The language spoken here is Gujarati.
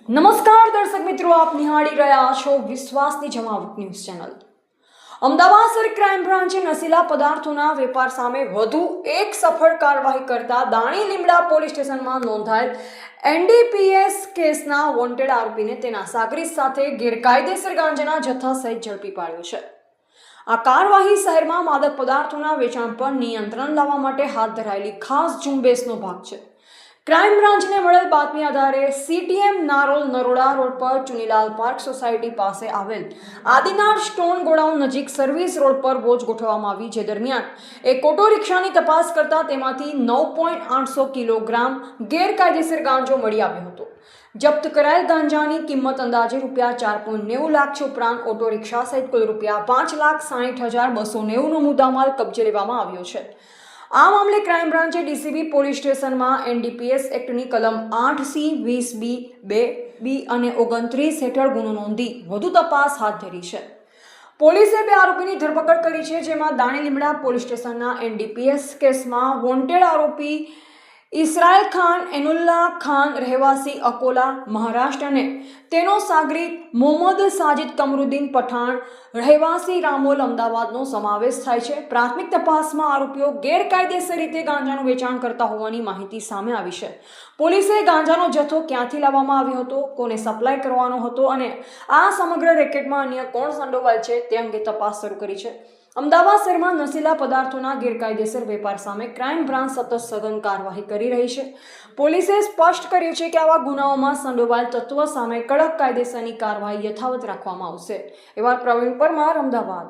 નમસ્કાર દર્શક મિત્રો, આપ નિહાળી રહ્યા છો વિશ્વાસની જમાવટ ન્યૂઝ ચેનલ. અમદાવાદ શહેર ક્રાઇમ બ્રાન્ચે નશીલા પદાર્થોના વેપાર સામે વધુ એક સફળ કાર્યવાહી કરતા દાણી લીમડા પોલીસ સ્ટેશનમાં નોંધાયેલ એનડીપીએસ કેસના વોન્ટેડ આરોપીને તેના સાગરીત સાથે ગેરકાયદેસર ગાંજાના જથ્થા સહિત ઝડપી પાડ્યો છે. આ કાર્યવાહી શહેરમાં માદક પદાર્થોના વેચાણ પર નિયંત્રણ લાવવા માટે હાથ ધરાયેલી ખાસ ઝુંબેશનો ભાગ છે. ક્રાઇમ બ્રાન્ચને મળેલ બાતમી આધારે સીટીએમ નારોલ નરોડા રોડ પર ચુનીલાલ પાર્ક સોસાયટી પાસે આવેલ આદિનાથ સ્ટોન ગોડાઉન નજીક સર્વિસ રોડ પર વોચ ગોઠવવામાં આવી, જે દરમિયાન એક ઓટો રિક્ષાની તપાસ કરતા તેમાંથી 9.800 કિલોગ્રામ ગેરકાયદેસર ગાંજો મળી આવ્યો હતો. જપ્ત કરાયેલ ગાંજાની કિંમત અંદાજે રૂપિયા 4.90 લાખ છે. ઉપરાંત ઓટો રિક્ષા સહિત કુલ રૂપિયા 5,60,290નો મુદ્દામાલ કબજે લેવામાં આવ્યો છે. આ મામલે ક્રાઇમ બ્રાન્ચે ડીસીબી પોલીસ સ્ટેશનમાં એનડીપીએસ એક્ટની કલમ 8C, 20B, 2B અને 29 હેઠળ ગુનો નોંધી વધુ તપાસ હાથ ધરી છે. પોલીસે 2 આરોપીની ધરપકડ કરી છે, જેમાં દાણી લીમડા પોલીસ સ્ટેશનના એનડીપીએસ કેસમાં વોન્ટેડ આરોપી ઇસરાયલ ખાન એનુલ્લા ખાન રહેવાસી અકોલા મહારાષ્ટ્ર અને તેનો સાગરીત મોહમ્મદ સાજિદ કમરુદ્દીન પઠાણ રહેવાસી રામોલ અમદાવાદનો સમાવેશ થાય છે. પ્રાથમિક તપાસમાં આરોપીઓ ગેરકાયદેસર રીતે ગાંજાનું વેચાણ કરતા હોવાની માહિતી સામે આવી છે. પોલીસે ગાંજાનો જથ્થો ક્યાંથી લાવવામાં આવ્યો હતો, કોને સપ્લાય કરવાનો હતો અને આ સમગ્ર રેકેટમાં અન્ય કોણ સંડોવાયેલ છે તે અંગે તપાસ શરૂ કરી છે. અમદાવાદ શહેરમાં નશીલા પદાર્થોના ગેરકાયદેસર વેપાર સામે ક્રાઇમ બ્રાન્ચ સતત સઘન કાર્યવાહી કરી રહી છે. પોલીસે સ્પષ્ટ કર્યું છે કે આવા ગુનાઓમાં સંડોવાયેલ તત્વો સામે કડક કાયદેસરની કાર્યવાહી યથાવત રાખવામાં આવશે. એવા પ્રવીણ પરમાર, અમદાવાદ.